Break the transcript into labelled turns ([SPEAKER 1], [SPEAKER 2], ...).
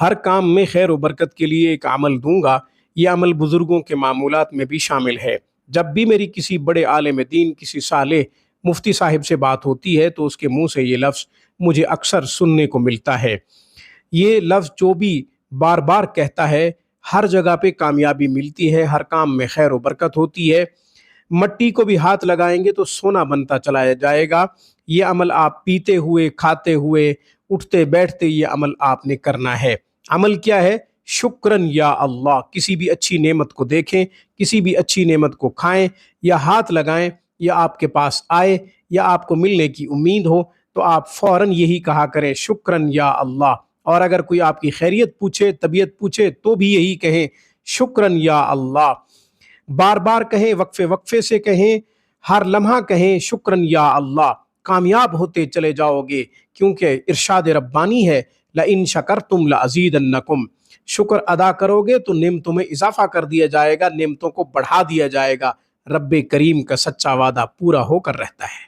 [SPEAKER 1] ہر کام میں خیر و برکت کے لیے ایک عمل دوں گا، یہ عمل بزرگوں کے معمولات میں بھی شامل ہے۔ جب بھی میری کسی بڑے عالم دین، کسی صالح مفتی صاحب سے بات ہوتی ہے تو اس کے منہ سے یہ لفظ مجھے اکثر سننے کو ملتا ہے۔ یہ لفظ جو بھی بار بار کہتا ہے، ہر جگہ پہ کامیابی ملتی ہے، ہر کام میں خیر و برکت ہوتی ہے۔ مٹی کو بھی ہاتھ لگائیں گے تو سونا بنتا چلا جائے گا۔ یہ عمل آپ پیتے ہوئے، کھاتے ہوئے، اٹھتے بیٹھتے یہ عمل آپ نے کرنا ہے۔ عمل کیا ہے؟ شکرن یا اللہ۔ کسی بھی اچھی نعمت کو دیکھیں، کسی بھی اچھی نعمت کو کھائیں یا ہاتھ لگائیں یا آپ کے پاس آئے یا آپ کو ملنے کی امید ہو تو آپ فوراً یہی کہا کریں، شکرن یا اللہ۔ اور اگر کوئی آپ کی خیریت پوچھے، طبیعت پوچھے تو بھی یہی کہیں، شکرن یا اللہ۔ بار بار کہیں، وقفے وقفے سے کہیں، ہر لمحہ کہیں، شکرن یا اللہ۔ کامیاب ہوتے چلے جاؤ گے، کیونکہ ارشاد ربانی ہے، لَإِن شَكَرْتُمْ لَأَزِيدَنَّكُمْ۔ شکر ادا کرو گے تو نعمتوں میں اضافہ کر دیا جائے گا، نعمتوں کو بڑھا دیا جائے گا۔ رب کریم کا سچا وعدہ پورا ہو کر رہتا ہے۔